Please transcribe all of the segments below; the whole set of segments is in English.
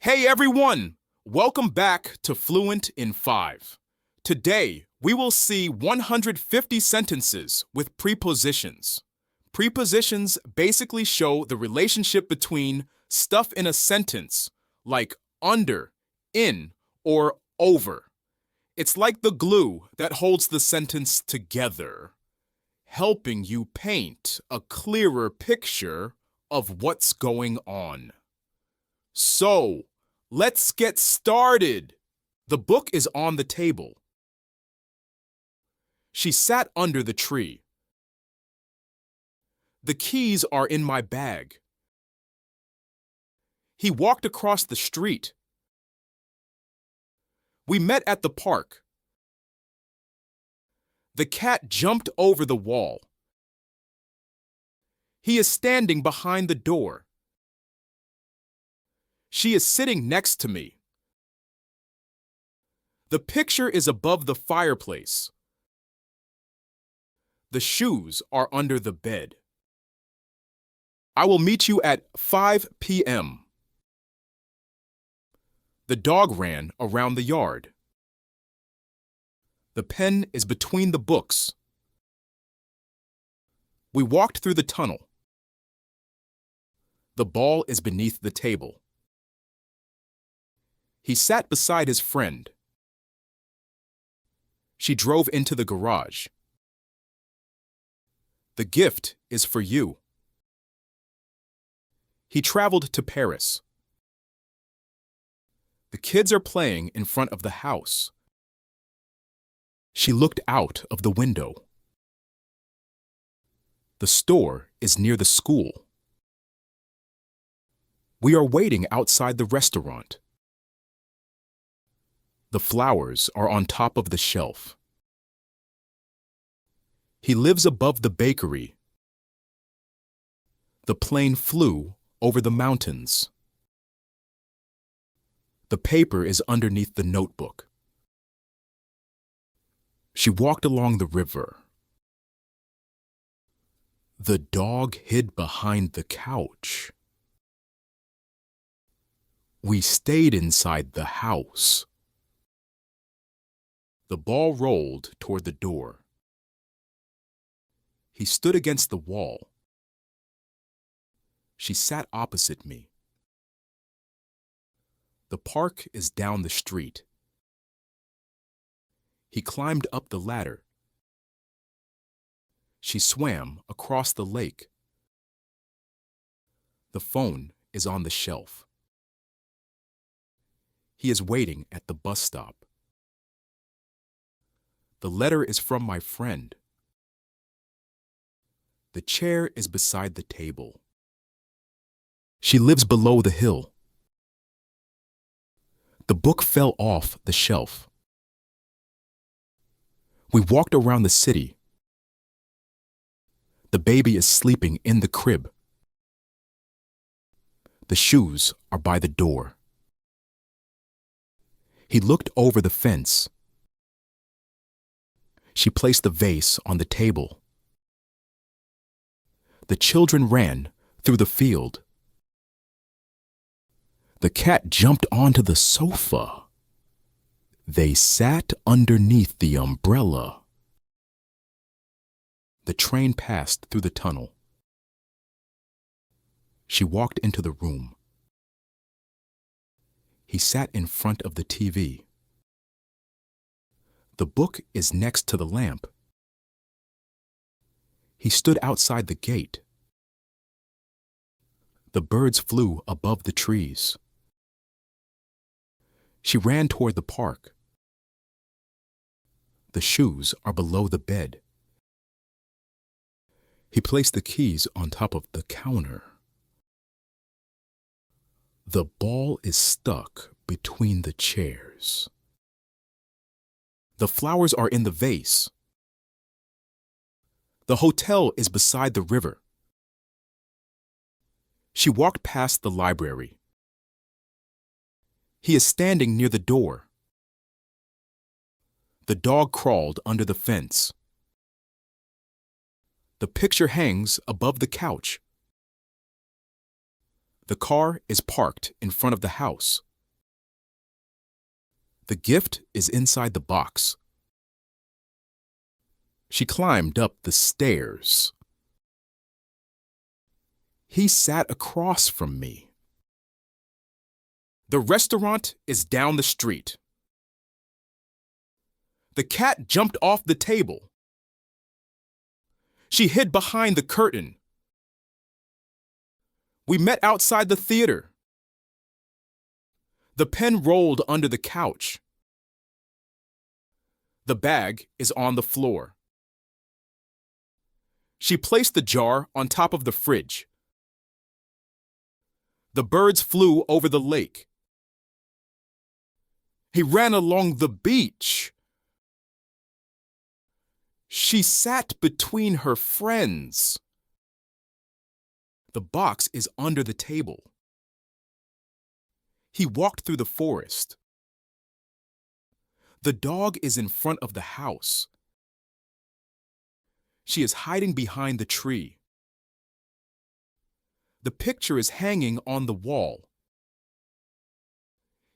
Hey everyone! Welcome back to Fluent in 5. Today, we will see 150 sentences with prepositions. Prepositions basically show the relationship between stuff in a sentence, like under, in, or over. It's like the glue that holds the sentence together, helping you paint a clearer picture of what's going on. So, let's get started. The book is on the table. She sat under the tree. The keys are in my bag. He walked across the street. We met at the park. The cat jumped over the wall. He is standing behind the door. She is sitting next to me. The picture is above the fireplace. The shoes are under the bed. I will meet you at 5 p.m. The dog ran around the yard. The pen is between the books. We walked through the tunnel. The ball is beneath the table. He sat beside his friend. She drove into the garage. The gift is for you. He traveled to Paris. The kids are playing in front of the house. She looked out of the window. The store is near the school. We are waiting outside the restaurant. The flowers are on top of the shelf. He lives above the bakery. The plane flew over the mountains. The paper is underneath the notebook. She walked along the river. The dog hid behind the couch. We stayed inside the house. The ball rolled toward the door. He stood against the wall. She sat opposite me. The park is down the street. He climbed up the ladder. She swam across the lake. The phone is on the shelf. He is waiting at the bus stop. The letter is from my friend. The chair is beside the table. She lives below the hill. The book fell off the shelf. We walked around the city. The baby is sleeping in the crib. The shoes are by the door. He looked over the fence. She placed the vase on the table. The children ran through the field. The cat jumped onto the sofa. They sat underneath the umbrella. The train passed through the tunnel. She walked into the room. He sat in front of the TV. The book is next to the lamp. He stood outside the gate. The birds flew above the trees. She ran toward the park. The shoes are below the bed. He placed the keys on top of the counter. The ball is stuck between the chairs. The flowers are in the vase. The hotel is beside the river. She walked past the library. He is standing near the door. The dog crawled under the fence. The picture hangs above the couch. The car is parked in front of the house. The gift is inside the box. She climbed up the stairs. He sat across from me. The restaurant is down the street. The cat jumped off the table. She hid behind the curtain. We met outside the theater. The pen rolled under the couch. The bag is on the floor. She placed the jar on top of the fridge. The birds flew over the lake. He ran along the beach. She sat between her friends. The box is under the table. He walked through the forest. The dog is in front of the house. She is hiding behind the tree. The picture is hanging on the wall.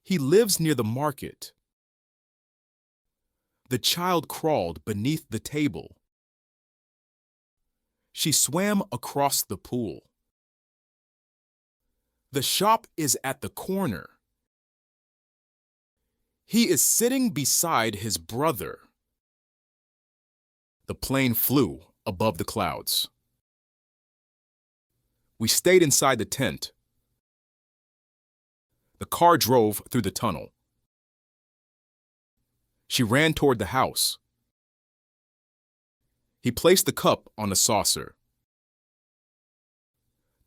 He lives near the market. The child crawled beneath the table. She swam across the pool. The shop is at the corner. He is sitting beside his brother. The plane flew above the clouds. We stayed inside the tent. The car drove through the tunnel. She ran toward the house. He placed the cup on a saucer.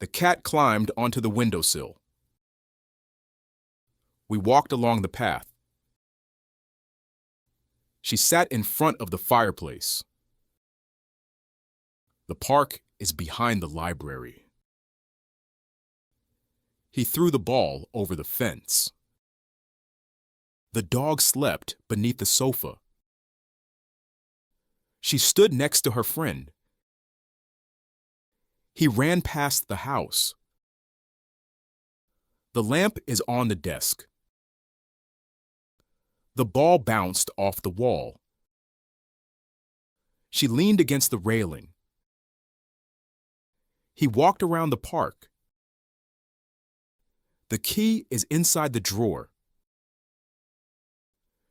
The cat climbed onto the windowsill. We walked along the path. She sat in front of the fireplace. The park is behind the library. He threw the ball over the fence. The dog slept beneath the sofa. She stood next to her friend. He ran past the house. The lamp is on the desk. The ball bounced off the wall. She leaned against the railing. He walked around the park. The key is inside the drawer.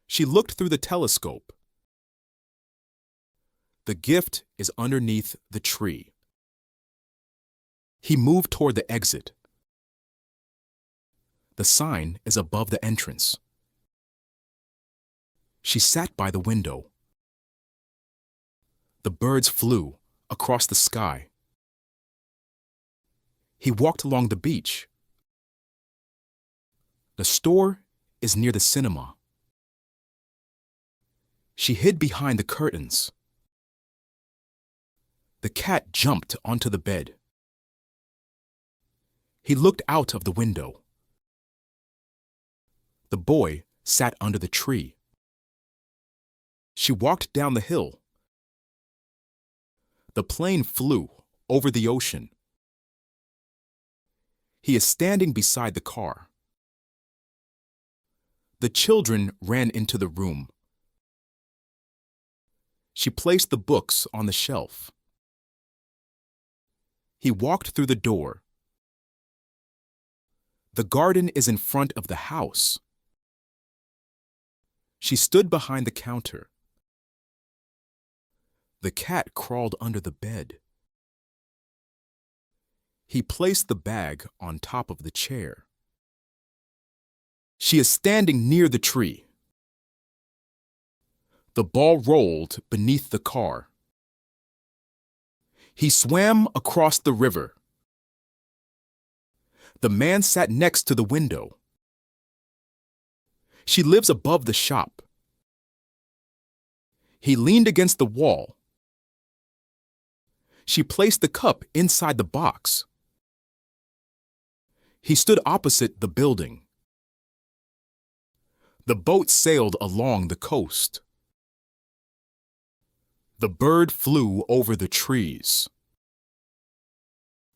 She looked through the telescope. The gift is underneath the tree. He moved toward the exit. The sign is above the entrance. She sat by the window. The birds flew across the sky. He walked along the beach. The store is near the cinema. She hid behind the curtains. The cat jumped onto the bed. He looked out of the window. The boy sat under the tree. She walked down the hill. The plane flew over the ocean. He is standing beside the car. The children ran into the room. She placed the books on the shelf. He walked through the door. The garden is in front of the house. She stood behind the counter. The cat crawled under the bed. He placed the bag on top of the chair. She is standing near the tree. The ball rolled beneath the car. He swam across the river. The man sat next to the window. She lives above the shop. He leaned against the wall. She placed the cup inside the box. He stood opposite the building. The boat sailed along the coast. The bird flew over the trees.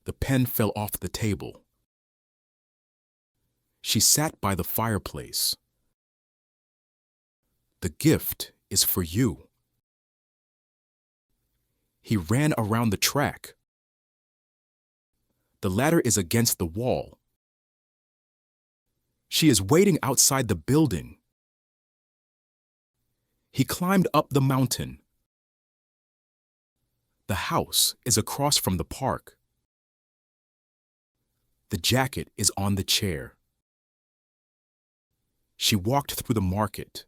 The pen fell off the table. She sat by the fireplace. The gift is for you. He ran around the track. The ladder is against the wall. She is waiting outside the building. He climbed up the mountain. The house is across from the park. The jacket is on the chair. She walked through the market.